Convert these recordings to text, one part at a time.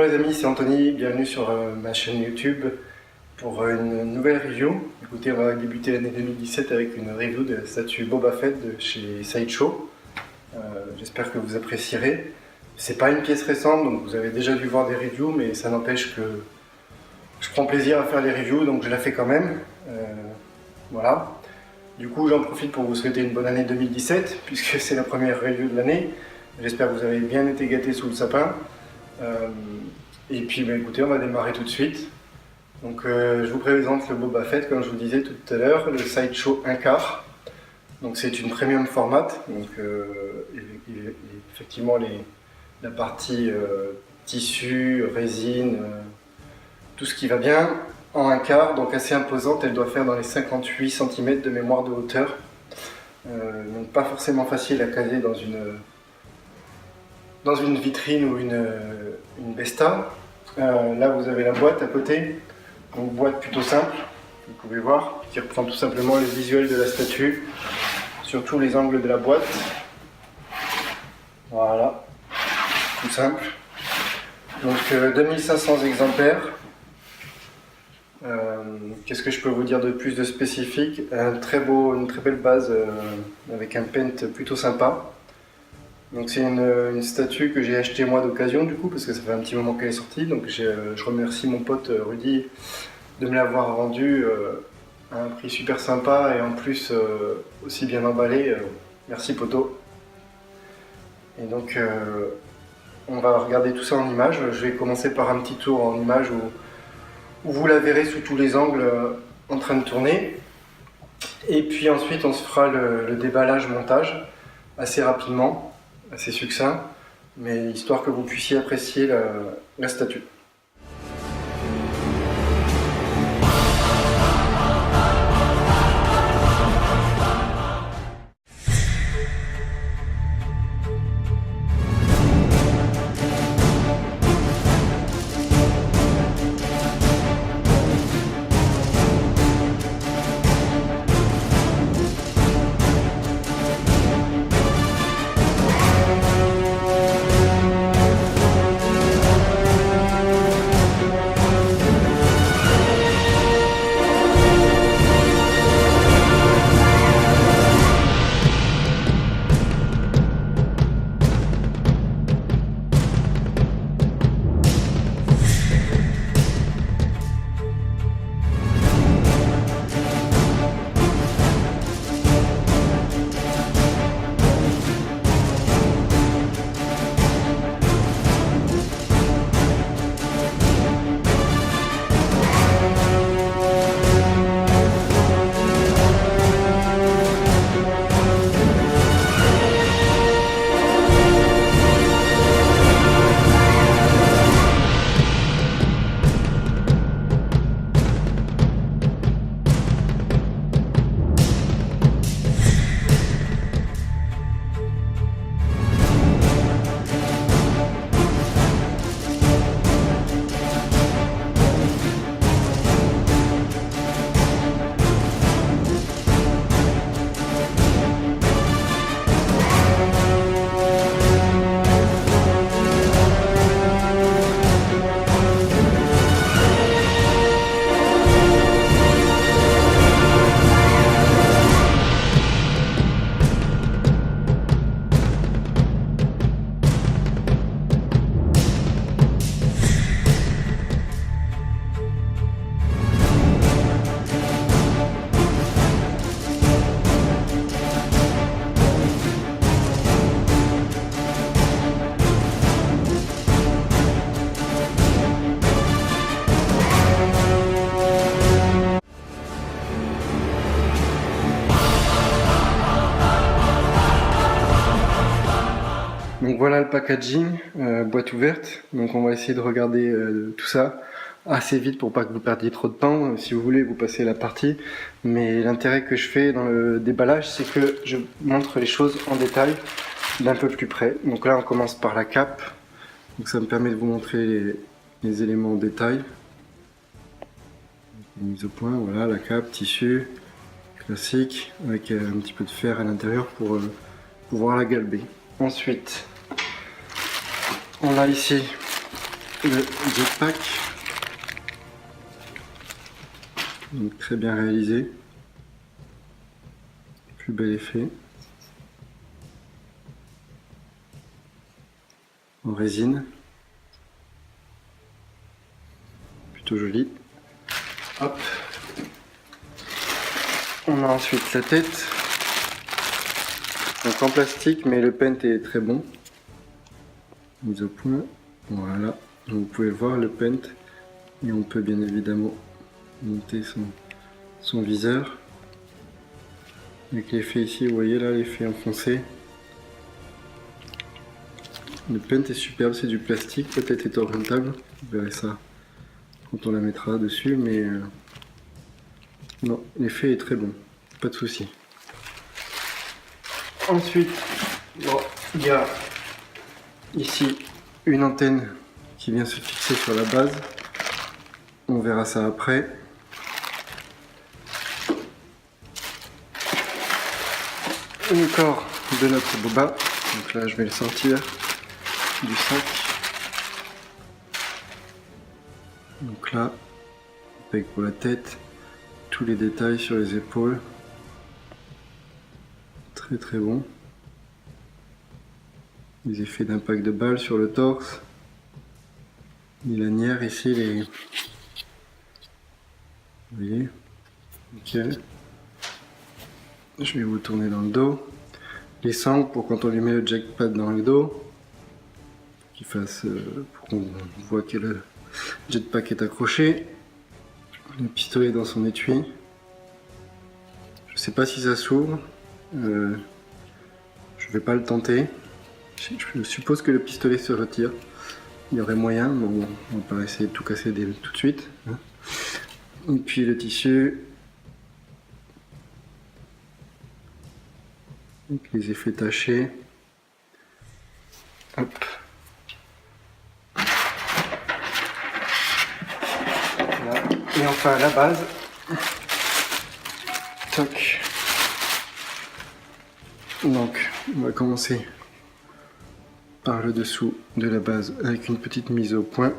les amis, c'est Anthony, bienvenue sur ma chaîne YouTube pour une nouvelle review. Écoutez, on va débuter l'année 2017 avec une review de la statue Boba Fett de chez Sideshow. J'espère que vous apprécierez. C'est pas une pièce récente, donc vous avez déjà dû voir des reviews, mais ça n'empêche que je prends plaisir à faire les reviews, donc je la fais quand même. Voilà. Du coup, j'en profite pour vous souhaiter une bonne année 2017, puisque c'est la première review de l'année. J'espère que vous avez bien été gâtés sous le sapin. Et puis écoutez, on va démarrer tout de suite. Donc je vous présente le Boba Fett, comme je vous disais tout à l'heure, le Sideshow 1/4. Donc c'est une premium format, donc effectivement la partie tissu, résine, tout ce qui va bien, en 1/4, donc assez imposante. Elle doit faire dans les 58 cm de mémoire de hauteur. Donc pas forcément facile à caser dans une vitrine ou une Besta. Là vous avez la boîte à côté, donc boîte plutôt simple, vous pouvez voir, qui reprend tout simplement le visuel de la statue sur tous les angles de la boîte. Voilà, tout simple. Donc 2500 exemplaires. Qu'est-ce que je peux vous dire de plus de spécifique? Une très belle base avec un paint plutôt sympa. Donc c'est une statue que j'ai achetée moi d'occasion du coup, parce que ça fait un petit moment qu'elle est sortie. Donc je remercie mon pote Rudy de me l'avoir rendue à un prix super sympa et en plus aussi bien emballé. Merci poto. Et donc on va regarder tout ça en images. Je vais commencer par un petit tour en images où vous la verrez sous tous les angles en train de tourner. Et puis ensuite on se fera le déballage montage assez rapidement. Assez succinct, mais histoire que vous puissiez apprécier la statue. Donc voilà le packaging, boîte ouverte. Donc on va essayer de regarder tout ça assez vite pour pas que vous perdiez trop de temps. Si vous voulez, vous passez la partie. Mais l'intérêt que je fais dans le déballage, c'est que je montre les choses en détail d'un peu plus près. Donc là, on commence par la cape. Donc ça me permet de vous montrer les éléments en détail. Mise au point, voilà la cape, tissu, classique, avec un petit peu de fer à l'intérieur pour pouvoir la galber. Ensuite, on a ici le jetpack. Donc très bien réalisé. Plus bel effet. En résine. Plutôt joli. Hop. On a ensuite la tête. Donc en plastique, mais le paint est très bon. Mise au point. Voilà. Donc vous pouvez le voir, le paint. Et on peut bien évidemment monter son viseur. Avec l'effet ici, vous voyez là, l'effet enfoncé. Le paint est superbe, c'est du plastique, peut-être est orientable. Vous verrez ça quand on la mettra dessus, mais non, l'effet est très bon, pas de souci. Ensuite, bon, il y a ici une antenne qui vient se fixer sur la base. On verra ça après. Le corps de notre boba. Donc là, je vais le sortir du sac. Donc là, avec pour la tête, tous les détails sur les épaules. Très très bon. Les effets d'impact de balle sur le torse. Les lanières ici, les... Vous voyez, nickel. Je vais vous tourner dans le dos. Les sangles pour quand on lui met le jackpad dans le dos. Qu'il fasse, pour qu'on voit que le jetpack est accroché. Le pistolet dans son étui. Je sais pas si ça s'ouvre. Je vais pas le tenter. Je suppose que le pistolet se retire. Il y aurait moyen, mais bon, on va pas essayer de tout casser tout de suite. Et puis le tissu. Avec les effets tachés. Hop. Voilà. Et enfin la base. Toc. Donc, on va commencer par le dessous de la base avec une petite mise au point.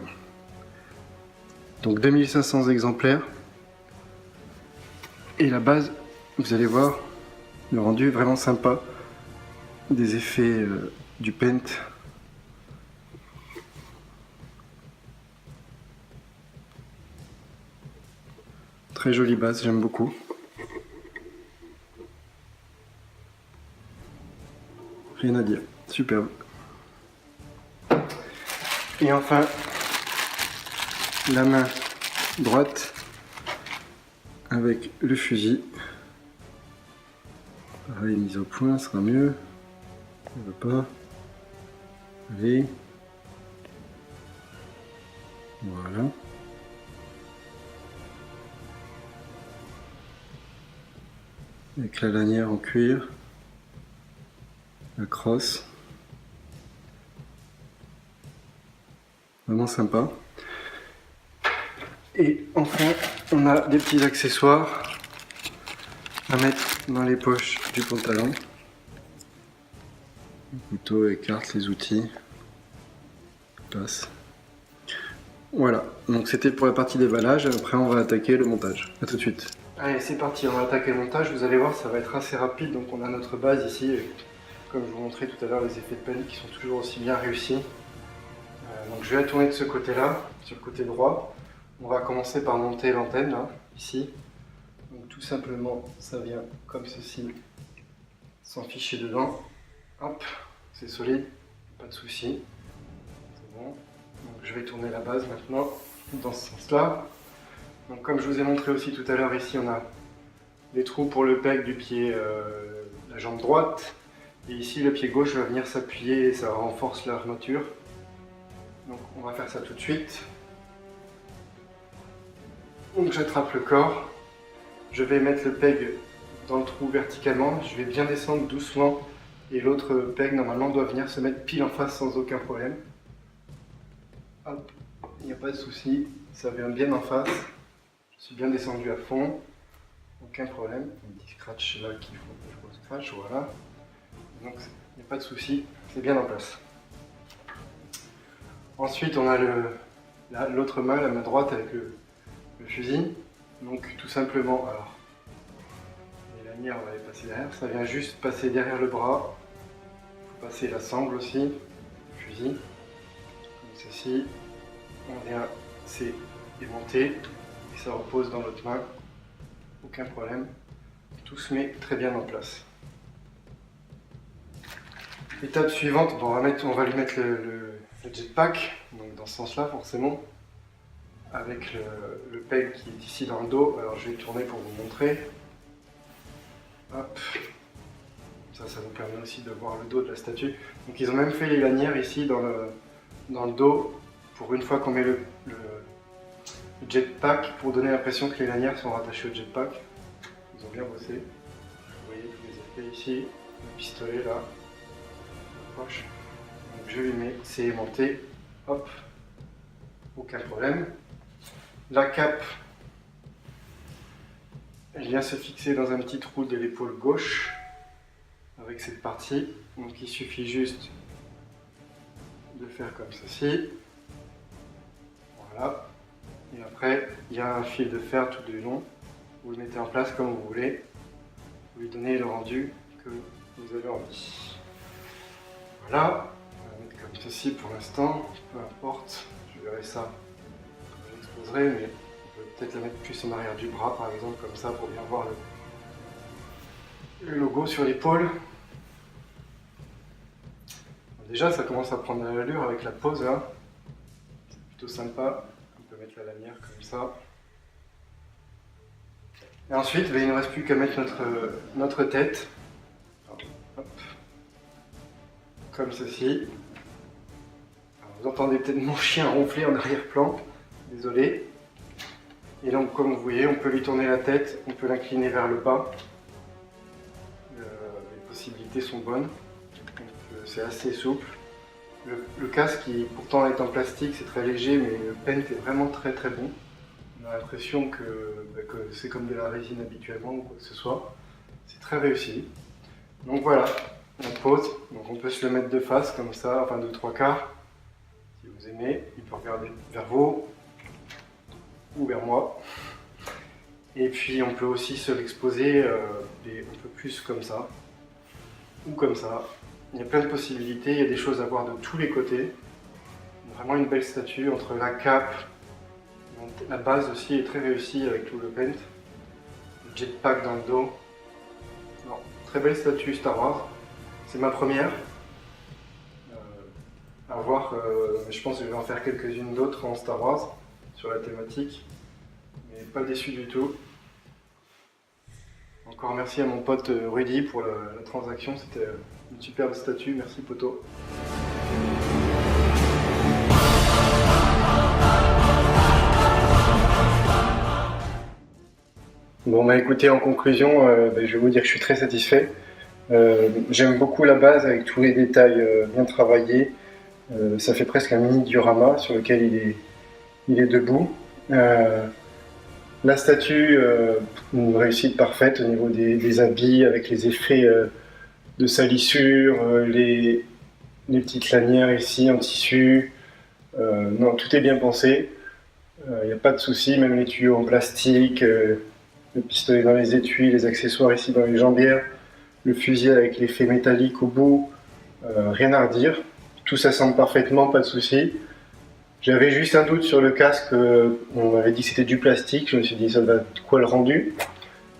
Donc 2500 exemplaires. Et la base, vous allez voir, le rendu est vraiment sympa. Des effets du paint. Très jolie base, j'aime beaucoup. Rien à dire, superbe. Et enfin, la main droite avec le fusil. Pareil, mise au point, sera mieux. On ne veut pas. Allez. Voilà. Avec la lanière en cuir. La crosse. Vraiment sympa. Et enfin, on a des petits accessoires à mettre dans les poches du pantalon. Le couteau, les cartes, les outils. Passe. Voilà, donc c'était pour la partie déballage. Après, on va attaquer le montage. A tout de suite. Allez, c'est parti, on va attaquer le montage. Vous allez voir, ça va être assez rapide. Donc, on a notre base ici. Comme je vous montrais tout à l'heure, les effets de panique qui sont toujours aussi bien réussis. Donc je vais la tourner de ce côté-là, sur le côté droit. On va commencer par monter l'antenne, là, ici. Donc tout simplement, ça vient comme ceci, sans ficher dedans. Hop, c'est solide, pas de souci. C'est bon. Donc je vais tourner la base maintenant, dans ce sens-là. Donc comme je vous ai montré aussi tout à l'heure, ici on a des trous pour le pec du pied, la jambe droite. Et ici, le pied gauche va venir s'appuyer et ça renforce l'armature. Donc on va faire ça tout de suite. Donc j'attrape le corps. Je vais mettre le peg dans le trou verticalement. Je vais bien descendre doucement. Et l'autre peg, normalement, doit venir se mettre pile en face sans aucun problème. Hop, il n'y a pas de souci. Ça vient bien en face. Je suis bien descendu à fond. Aucun problème. Un petit scratch là qu'il faut que je scratch, voilà. Donc il n'y a pas de souci, c'est bien en place. Ensuite on a l'autre main, la main droite avec le fusil. Donc tout simplement, alors, les lanières on va les passer derrière, ça vient juste passer derrière le bras. Il faut passer la sangle aussi, le fusil, comme ceci. On vient, c'est aimanté et ça repose dans l'autre main, aucun problème. Tout se met très bien en place. Étape suivante, bon, on va lui mettre le jetpack, donc dans ce sens-là forcément, avec le peg qui est ici dans le dos. Alors je vais tourner pour vous montrer. Hop. Ça nous permet aussi de voir le dos de la statue. Donc ils ont même fait les lanières ici dans le dos, pour une fois qu'on met le jetpack, pour donner l'impression que les lanières sont rattachées au jetpack. Ils ont bien bossé. Vous voyez tous les effets ici, le pistolet là. Donc je lui mets, c'est aimanté, hop, aucun problème. La cape, elle vient se fixer dans un petit trou de l'épaule gauche, avec cette partie, donc il suffit juste de faire comme ceci, voilà, et après il y a un fil de fer tout du long, vous le mettez en place comme vous voulez, vous lui donnez le rendu que vous avez envie. Voilà, on va mettre comme ceci pour l'instant, peu importe, je verrai ça quand je l'exposerai, mais on peut peut-être la mettre plus en arrière du bras par exemple, comme ça pour bien voir le logo sur l'épaule. Déjà ça commence à prendre de l'allure avec la pose là, c'est plutôt sympa, on peut mettre la lanière comme ça. Et ensuite il ne nous reste plus qu'à mettre notre tête. Hop. Comme ceci. Alors, vous entendez peut-être mon chien ronfler en arrière-plan, désolé. Et donc comme vous voyez, on peut lui tourner la tête, on peut l'incliner vers le bas. Les possibilités sont bonnes, c'est assez souple. Le casque qui pourtant est en plastique, c'est très léger, mais le paint est vraiment très très bon. On a l'impression que c'est comme de la résine habituellement ou quoi que ce soit. C'est très réussi. Donc voilà. On pose, donc on peut se le mettre de face comme ça, enfin de 3/4, si vous aimez. Il peut regarder vers vous ou vers moi. Et puis on peut aussi se l'exposer un peu plus comme ça ou comme ça. Il y a plein de possibilités, il y a des choses à voir de tous les côtés. Vraiment une belle statue entre la cape, donc la base aussi est très réussie avec tout le paint, le jetpack dans le dos. Non, très belle statue Star Wars. C'est ma première. À voir, je pense que je vais en faire quelques-unes d'autres en Star Wars sur la thématique. Mais pas déçu du tout. Encore merci à mon pote Rudy pour la transaction, c'était une superbe statue, merci poto. Bon bah écoutez, en conclusion, je vais vous dire que je suis très satisfait. J'aime beaucoup la base avec tous les détails bien travaillés. Ça fait presque un mini diorama sur lequel il est debout. La statue, une réussite parfaite au niveau des habits avec les effets de salissure, les petites lanières ici en tissu. Non, tout est bien pensé. Il n'y a pas de souci, même les tuyaux en plastique, le pistolet dans les étuis, les accessoires ici dans les jambières. Le fusil avec l'effet métallique au bout, rien à redire. Tout s'assemble parfaitement, pas de souci. J'avais juste un doute sur le casque, on m'avait dit que c'était du plastique, je me suis dit ça va être quoi le rendu.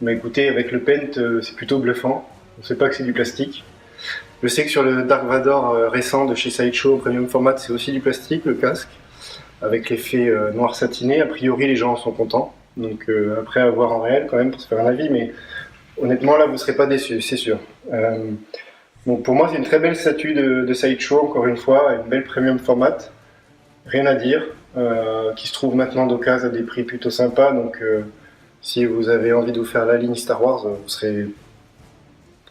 Mais écoutez, avec le paint, c'est plutôt bluffant, on ne sait pas que c'est du plastique. Je sais que sur le Dark Vador récent de chez Sideshow Premium Format, c'est aussi du plastique, le casque, avec l'effet noir satiné. A priori, les gens en sont contents. Donc après, à voir en réel quand même pour se faire un avis, mais honnêtement, là, vous ne serez pas déçus, c'est sûr. Donc pour moi, c'est une très belle statue de Sideshow, encore une fois, une belle premium format. Rien à dire, qui se trouve maintenant d'occasion à des prix plutôt sympas. Donc si vous avez envie de vous faire la ligne Star Wars, vous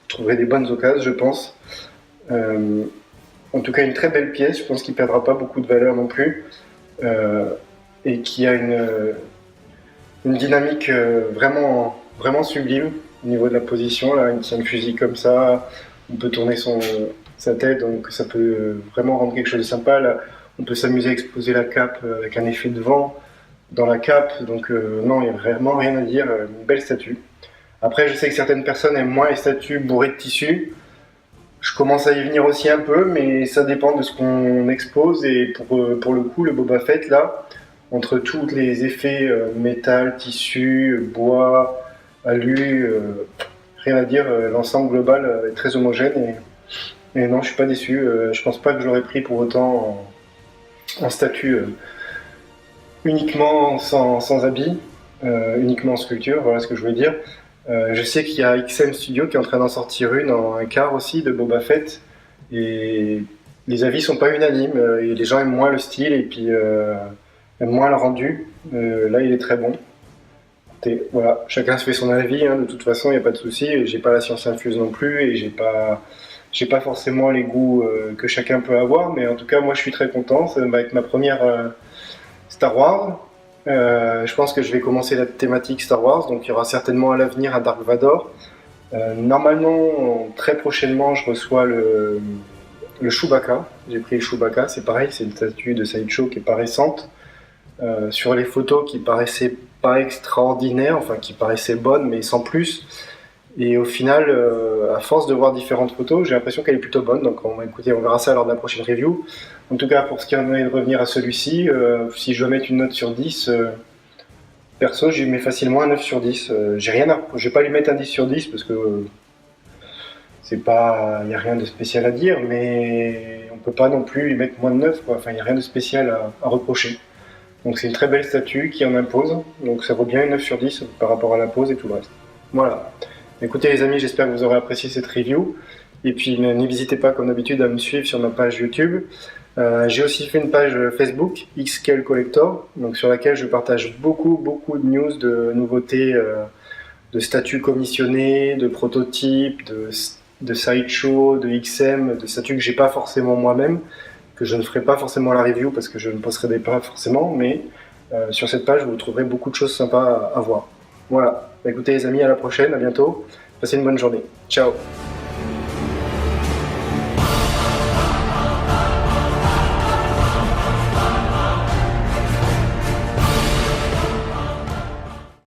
trouverez des bonnes occasions, je pense. En tout cas, une très belle pièce, je pense qu'il ne perdra pas beaucoup de valeur non plus. Et qui a une dynamique vraiment, vraiment sublime au niveau de la position. Là, il tient le fusil comme ça, on peut tourner sa tête, donc ça peut vraiment rendre quelque chose de sympa. Là, On peut s'amuser à exposer la cape avec un effet de vent dans la cape. Donc non, il n'y a vraiment rien à dire. Une belle statue. Après, je sais que certaines personnes aiment moins les statues bourrées de tissu. Je commence à y venir aussi un peu, mais ça dépend de ce qu'on expose. Et pour le coup, le Boba Fett, là, entre tous les effets métal, tissu, bois, alu, rien à dire, l'ensemble global est très homogène. Et non, je suis pas déçu. Je pense pas que je l'aurais pris pour autant en statue uniquement sans habit, uniquement en sculpture, voilà ce que je voulais dire. Je sais qu'il y a XM Studio qui est en train d'en sortir une en un quart aussi de Boba Fett. Et les avis sont pas unanimes. Et les gens aiment moins le style et puis aiment moins le rendu. Là, il est très bon. Et voilà, chacun se fait son avis. Hein, de toute façon, il n'y a pas de souci. J'ai pas la science infuse non plus et j'ai pas forcément les goûts que chacun peut avoir. Mais en tout cas, moi, je suis très content. Ça va être ma première Star Wars. Je pense que je vais commencer la thématique Star Wars, donc il y aura certainement à l'avenir un Dark Vador. Normalement, très prochainement, je reçois le Chewbacca. J'ai pris le Chewbacca, c'est pareil, c'est une statue de Sideshow qui est pas récente. Sur les photos qui paraissaient pas extraordinaires, enfin qui paraissaient bonnes mais sans plus. Et au final, à force de voir différentes photos, j'ai l'impression qu'elle est plutôt bonne. Donc écoutez, on verra ça lors de la prochaine review. En tout cas, pour ce qui en est de revenir à celui-ci, si je dois mettre une note sur 10, perso, j'y mets facilement un 9 sur 10. Je vais pas lui mettre un 10 sur 10 parce que il n'y a rien de spécial à dire, mais on peut pas non plus lui mettre moins de 9, quoi. Enfin, il n'y a rien de spécial à reprocher. Donc c'est une très belle statue qui en impose, donc ça vaut bien une 9 sur 10 par rapport à la pose et tout le reste. Voilà. Écoutez les amis, j'espère que vous aurez apprécié cette review. Et puis n'hésitez pas comme d'habitude à me suivre sur ma page YouTube. J'ai aussi fait une page Facebook, XScale Collector, donc sur laquelle je partage beaucoup de news, de nouveautés, de statues commissionnées, de prototypes, de sideshow, de XM, de statues que j'ai pas forcément moi-même, que je ne ferai pas forcément la review parce que je ne posterai pas forcément, mais sur cette page vous trouverez beaucoup de choses sympas à voir. Voilà, écoutez les amis, à la prochaine, à bientôt, passez une bonne journée, ciao.